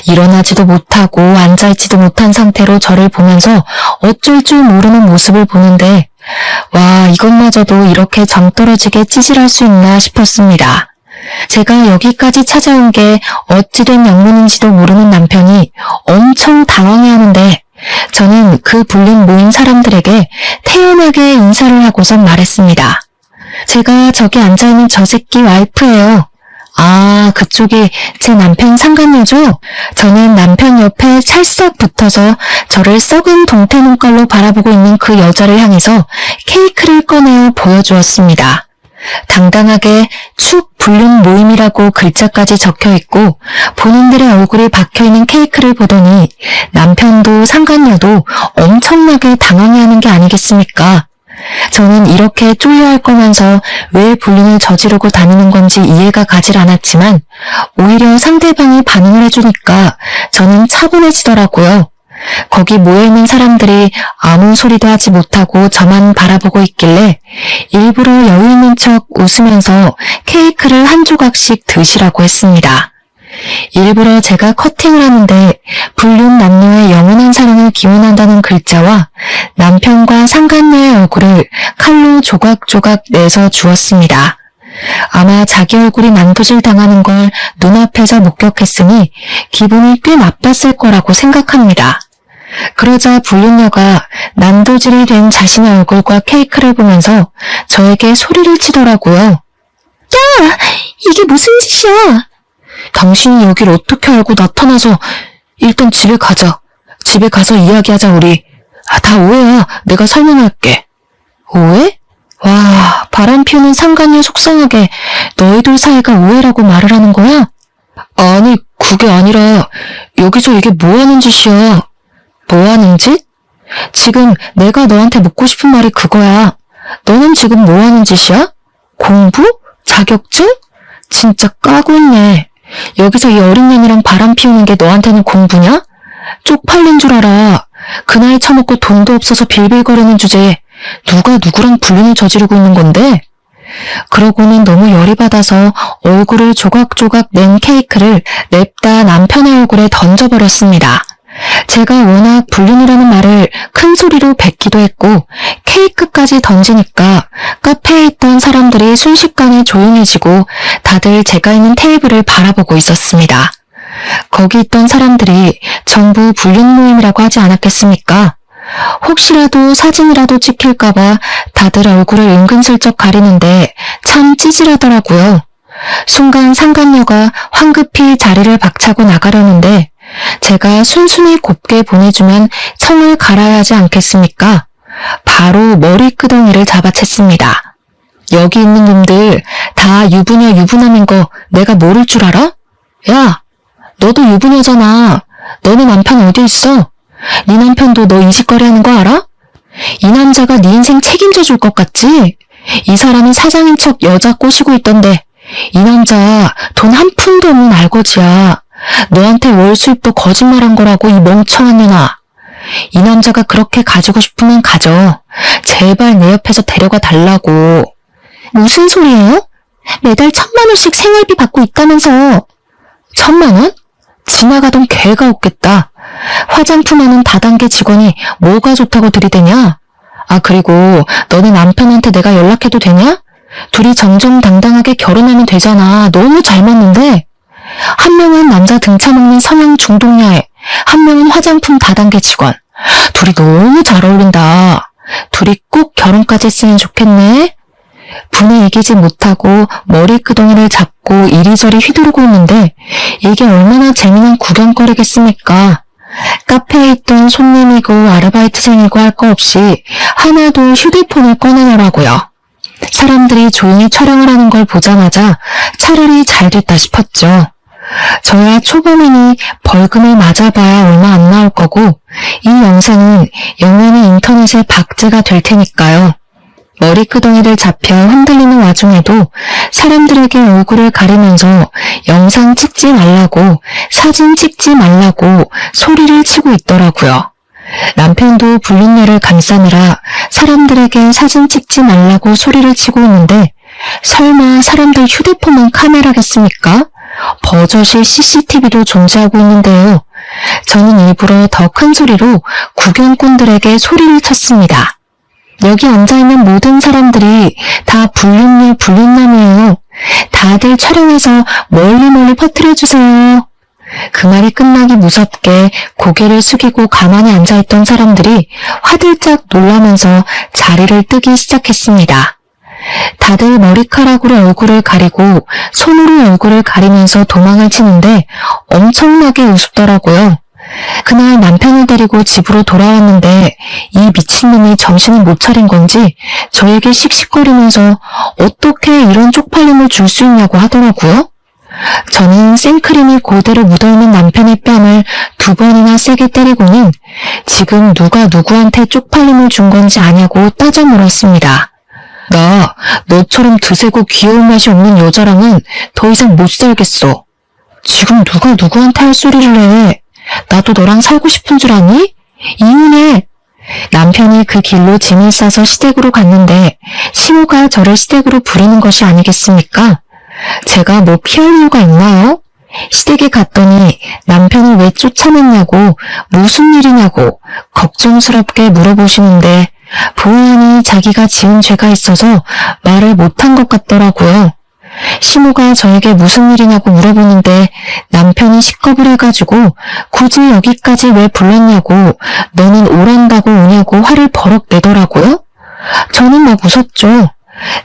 일어나지도 못하고 앉아있지도 못한 상태로 저를 보면서 어쩔 줄 모르는 모습을 보는데 와, 이것마저도 이렇게 정떨어지게 찌질할 수 있나 싶었습니다. 제가 여기까지 찾아온 게 어찌된 영문인지도 모르는 남편이 엄청 당황해하는데 저는 그 불린 모임 사람들에게 태연하게 인사를 하고선 말했습니다. 제가 저기 앉아있는 저 새끼 와이프예요. 아, 그쪽이 제 남편 상간녀죠? 저는 남편 옆에 찰싹 붙어서 저를 썩은 동태 눈깔로 바라보고 있는 그 여자를 향해서 케이크를 꺼내어 보여주었습니다. 당당하게 축 불륜 모임이라고 글자까지 적혀있고 본인들의 얼굴이 박혀있는 케이크를 보더니 남편도 상간녀도 엄청나게 당황해하는 게 아니겠습니까? 저는 이렇게 쫄려할 거면서 왜 불륜을 저지르고 다니는 건지 이해가 가질 않았지만 오히려 상대방이 반응을 해주니까 저는 차분해지더라고요. 거기 모여있는 사람들이 아무 소리도 하지 못하고 저만 바라보고 있길래 일부러 여유 있는 척 웃으면서 케이크를 한 조각씩 드시라고 했습니다. 일부러 제가 커팅을 하는데 불륜 남녀의 영원한 사랑을 기원한다는 글자와 남편과 상간녀의 얼굴을 칼로 조각조각 내서 주었습니다. 아마 자기 얼굴이 난도질 당하는 걸 눈앞에서 목격했으니 기분이 꽤 나빴을 거라고 생각합니다. 그러자 불륜녀가 난도질이 된 자신의 얼굴과 케이크를 보면서 저에게 소리를 치더라고요. 야! 이게 무슨 짓이야? 당신이 여길 어떻게 알고 나타나서 일단 집에 가자. 집에 가서 이야기하자 우리. 다 오해야. 내가 설명할게. 오해? 와, 바람 피우는 상간녀 속상하게 너희들 사이가 오해라고 말을 하는 거야? 아니, 그게 아니라 여기서 이게 뭐하는 짓이야. 뭐하는 짓? 지금 내가 너한테 묻고 싶은 말이 그거야. 너는 지금 뭐하는 짓이야? 공부? 자격증? 진짜 까고 있네. 여기서 이 어린 년이랑 바람 피우는 게 너한테는 공부냐? 쪽팔린 줄 알아. 그 나이 처먹고 돈도 없어서 빌빌거리는 주제에 누가 누구랑 불륜을 저지르고 있는 건데? 그러고는 너무 열이 받아서 얼굴을 조각조각 낸 케이크를 냅다 남편의 얼굴에 던져버렸습니다. 제가 워낙 불륜이라는 말을 큰 소리로 뱉기도 했고 케이크까지 던지니까 카페에 있던 사람들이 순식간에 조용해지고 다들 제가 있는 테이블을 바라보고 있었습니다. 거기 있던 사람들이 전부 불륜 모임이라고 하지 않았겠습니까? 혹시라도 사진이라도 찍힐까봐 다들 얼굴을 은근슬쩍 가리는데 참 찌질하더라고요. 순간 상간녀가 황급히 자리를 박차고 나가려는데 제가 순순히 곱게 보내주면 청을 갈아야 하지 않겠습니까? 바로 머리끄덩이를 잡아챘습니다. 여기 있는 놈들 다 유부녀 유부남인 거 내가 모를 줄 알아? 야, 너도 유부녀잖아. 너네 남편 어디 있어? 네 남편도 너 이 짓거리 하는 거 알아? 이 남자가 네 인생 책임져 줄 것 같지? 이 사람이 사장인 척 여자 꼬시고 있던데 이 남자 돈 한 푼도 없는 알거지야. 너한테 월 수입도 거짓말한 거라고 이 멍청한 년아. 이 남자가 그렇게 가지고 싶으면 가져. 제발 내 옆에서 데려가 달라고. 무슨 소리예요? 매달 1,000만 원씩 생활비 받고 있다면서. 1,000만 원? 지나가던 개가 없겠다. 화장품 하는 다단계 직원이 뭐가 좋다고 들이대냐? 아, 그리고 너네 남편한테 내가 연락해도 되냐? 둘이 정정당당하게 결혼하면 되잖아. 너무 잘 맞는데? 한 명은 남자 등쳐먹는 성형 중독녀애, 한 명은 화장품 다단계 직원. 둘이 너무 잘 어울린다. 둘이 꼭 결혼까지 했으면 좋겠네. 분에 이기지 못하고 머리끄덩이를 잡고 이리저리 휘두르고 있는데 이게 얼마나 재미난 구경거리겠습니까? 카페에 있던 손님이고 아르바이트생이고 할 거 없이 하나도 휴대폰을 꺼내더라고요. 사람들이 조용히 촬영을 하는 걸 보자마자 차라리 잘 됐다 싶었죠. 저야 초범이니 벌금을 맞아봐야 얼마 안 나올 거고 이 영상은 영원히 인터넷에 박제가 될 테니까요. 머리끄덩이를 잡혀 흔들리는 와중에도 사람들에게 얼굴을 가리면서 영상 찍지 말라고, 사진 찍지 말라고 소리를 치고 있더라고요. 남편도 불륜녀를 감싸느라 사람들에게 사진 찍지 말라고 소리를 치고 있는데 설마 사람들 휴대폰은 카메라겠습니까? 버젓이 CCTV도 존재하고 있는데요. 저는 일부러 더 큰 소리로 구경꾼들에게 소리를 쳤습니다. 여기 앉아있는 모든 사람들이 다 불륜녀 불륜남이에요. 다들 촬영해서 멀리 퍼뜨려주세요. 그 말이 끝나기 무섭게 고개를 숙이고 가만히 앉아있던 사람들이 화들짝 놀라면서 자리를 뜨기 시작했습니다. 다들 머리카락으로 얼굴을 가리고 손으로 얼굴을 가리면서 도망을 치는데 엄청나게 우습더라고요. 그날 남편을 데리고 집으로 돌아왔는데 이 미친놈이 정신을 못 차린 건지 저에게 씩씩거리면서 어떻게 이런 쪽팔림을 줄 수 있냐고 하더라고요. 저는 생크림이 그대로 묻어있는 남편의 뺨을 2번이나 세게 때리고는 지금 누가 누구한테 쪽팔림을 준 건지 아냐고 따져 물었습니다. 나 너처럼 드세고 귀여운 맛이 없는 여자랑은 더 이상 못 살겠어. 지금 누가 누구한테 할 소리를 해. 나도 너랑 살고 싶은 줄 아니? 이혼해. 남편이 그 길로 짐을 싸서 시댁으로 갔는데 시모가 저를 시댁으로 부르는 것이 아니겠습니까? 제가 뭐 피할 이유가 있나요? 시댁에 갔더니 남편을 왜 쫓아냈냐고 무슨 일이냐고 걱정스럽게 물어보시는데 보아하니 자기가 지은 죄가 있어서 말을 못한 것 같더라고요. 시모가 저에게 무슨 일이냐고 물어보는데 남편이 식겁을 해가지고 굳이 여기까지 왜 불렀냐고 너는 오란다고 오냐고 화를 버럭 내더라고요. 저는 막 웃었죠.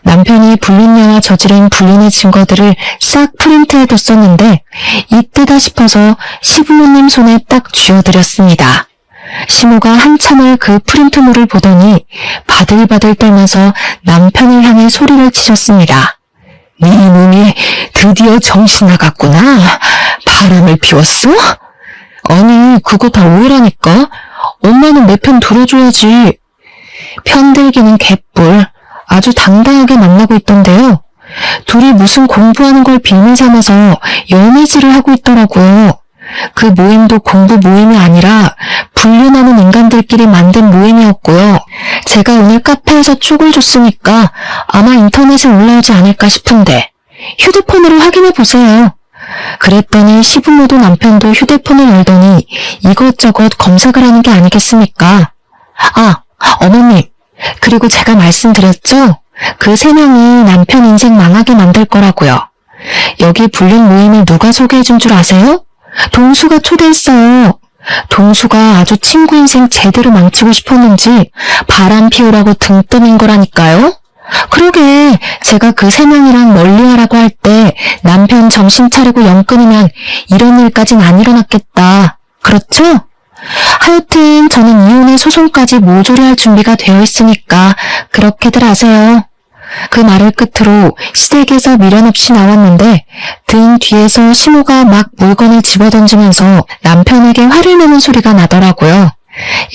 남편이 불륜녀와 저지른 불륜의 증거들을 싹 프린트해뒀었는데 이때다 싶어서 시부모님 손에 딱 쥐어드렸습니다. 시모가 한참을 그 프린트물을 보더니 바들바들 떨면서 남편을 향해 소리를 치셨습니다. 네 몸이 드디어 정신 나갔구나. 바람을 피웠어? 아니 그거 다 오해라니까. 엄마는 내 편 들어줘야지. 편들기는 개뿔. 아주 당당하게 만나고 있던데요. 둘이 무슨 공부하는 걸 빌미 삼아서 연애질을 하고 있더라고요. 그 모임도 공부 모임이 아니라 불륜하는 인간들끼리 만든 모임이었고요. 제가 오늘 카페에서 쪽을 줬으니까 아마 인터넷에 올라오지 않을까 싶은데 휴대폰으로 확인해 보세요. 그랬더니 시부모도 남편도 휴대폰을 열더니 이것저것 검색을 하는 게 아니겠습니까? 아, 어머님, 그리고 제가 말씀드렸죠? 그 3명이 남편 인생 망하게 만들 거라고요. 여기 불륜 모임을 누가 소개해준 줄 아세요? 동수가 초대했어요. 동수가 아주 친구 인생 제대로 망치고 싶었는지 바람 피우라고 등 떠민 거라니까요. 그러게 제가 그 3명이랑 멀리하라고 할 때 남편 정신 차리고 영 끊으면 이런 일까진 안 일어났겠다. 그렇죠? 하여튼 저는 이혼의 소송까지 모조리 할 준비가 되어 있으니까 그렇게들 하세요. 그 말을 끝으로 시댁에서 미련 없이 나왔는데 등 뒤에서 시모가 막 물건을 집어던지면서 남편에게 화를 내는 소리가 나더라고요.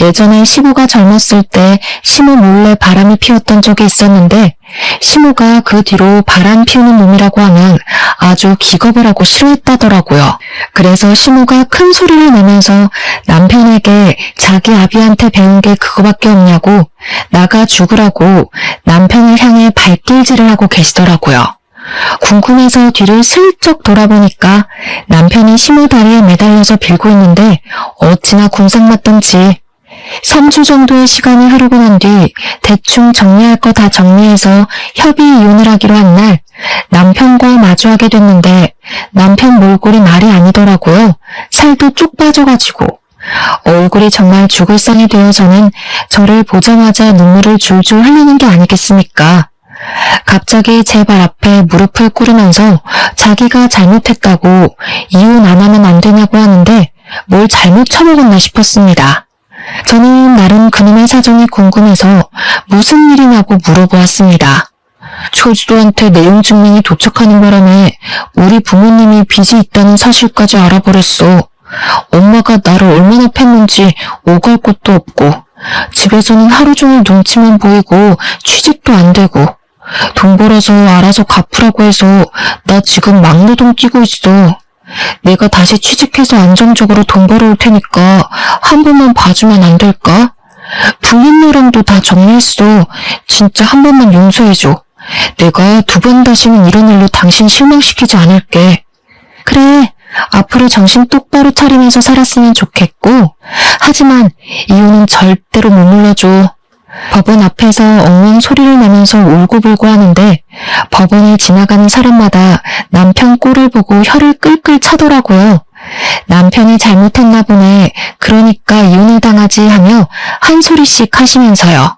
예전에 시모가 젊었을 때 시모 몰래 바람을 피웠던 적이 있었는데 시모가 그 뒤로 바람 피우는 놈이라고 하면 아주 기겁을 하고 싫어했다더라고요. 그래서 시모가 큰 소리를 내면서 남편에게 자기 아비한테 배운 게 그거밖에 없냐고 나가 죽으라고 남편을 향해 발길질을 하고 계시더라고요. 궁금해서 뒤를 슬쩍 돌아보니까 남편이 시모 다리에 매달려서 빌고 있는데 어찌나 궁상맞던지 3주 정도의 시간이 흐르고 난 뒤 대충 정리할 거 다 정리해서 협의 이혼을 하기로 한 날 남편과 마주하게 됐는데 남편 몰골이 말이 아니더라고요. 살도 쪽 빠져가지고 얼굴이 정말 죽을 상이 되어서는 저를 보자마자 눈물을 줄줄 흘리는 게 아니겠습니까? 갑자기 제 발 앞에 무릎을 꿇으면서 자기가 잘못했다고 이혼 안 하면 안 되냐고 하는데 뭘 잘못 처먹었나 싶었습니다. 저는 나름 그놈의 사정이 궁금해서 무슨 일이냐고 물어보았습니다. 초주도한테 내용 증명이 도착하는 바람에 우리 부모님이 빚이 있다는 사실까지 알아버렸어. 엄마가 나를 얼마나 팼는지 오갈 곳도 없고 집에서는 하루 종일 눈치만 보이고 취직도 안 되고 돈 벌어서 알아서 갚으라고 해서 나 지금 막노동 뛰고 있어. 내가 다시 취직해서 안정적으로 돈 벌어올 테니까 한 번만 봐주면 안 될까? 불륜녀랑도 다 정리했어. 진짜 한 번만 용서해줘. 내가 2번 다시는 이런 일로 당신 실망시키지 않을게. 그래, 앞으로 정신 똑바로 차리면서 살았으면 좋겠고 하지만 이혼은 절대로 못 눌러줘. 법원 앞에서 엉엉 소리를 내면서 울고불고 하는데 법원을 지나가는 사람마다 남편 꼴을 보고 혀를 끌끌 차더라고요. 남편이 잘못했나 보네. 그러니까 이혼을 당하지 하며 한 소리씩 하시면서요.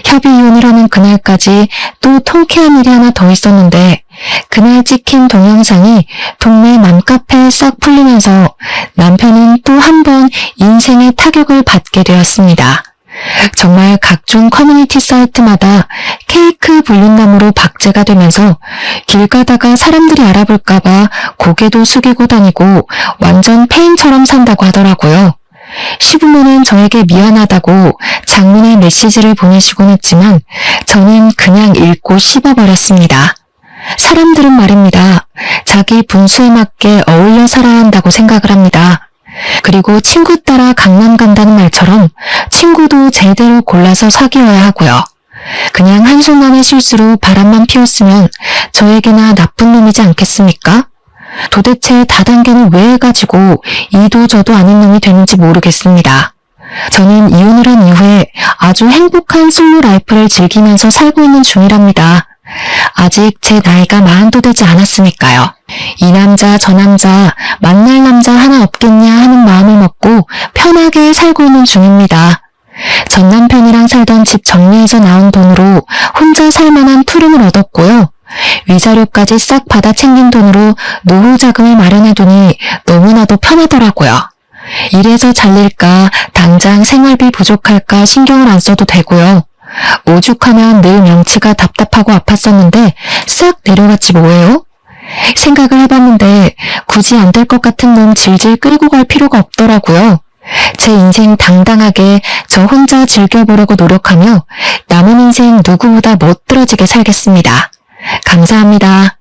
협의 이혼을 하는 그날까지 또 통쾌한 일이 하나 더 있었는데 그날 찍힌 동영상이 동네 맘카페에 싹 풀리면서 남편은 또 한 번 인생의 타격을 받게 되었습니다. 정말 각종 커뮤니티 사이트마다 케이크 불륜남으로 박제가 되면서 길 가다가 사람들이 알아볼까봐 고개도 숙이고 다니고 완전 페인처럼 산다고 하더라고요. 시부모는 저에게 미안하다고 장문의 메시지를 보내시곤 했지만 저는 그냥 읽고 씹어버렸습니다. 사람들은 말입니다. 자기 분수에 맞게 어울려 살아야 한다고 생각을 합니다. 그리고 친구 따라 강남 간다는 말처럼 친구도 제대로 골라서 사귀어야 하고요. 그냥 한순간의 실수로 바람만 피웠으면 저에게나 나쁜 놈이지 않겠습니까? 도대체 다단계는 왜 해가지고 이도 저도 아닌 놈이 되는지 모르겠습니다. 저는 이혼을 한 이후에 아주 행복한 솔로 라이프를 즐기면서 살고 있는 중이랍니다. 아직 제 나이가 40도 되지 않았으니까요. 이 남자 저 남자 만날 남자 하나 없겠냐 하는 마음을 먹고 편하게 살고 있는 중입니다. 전 남편이랑 살던 집 정리해서 나온 돈으로 혼자 살만한 투룸을 얻었고요. 위자료까지 싹 받아 챙긴 돈으로 노후 자금을 마련해두니 너무나도 편하더라고요. 이래서 잘릴까 당장 생활비 부족할까 신경을 안 써도 되고요. 오죽하면 늘 명치가 답답하고 아팠었는데 싹 내려갔지 뭐예요? 생각을 해봤는데 굳이 안 될 것 같은 놈 질질 끌고 갈 필요가 없더라고요. 제 인생 당당하게 저 혼자 즐겨보려고 노력하며 남은 인생 누구보다 멋들어지게 살겠습니다. 감사합니다.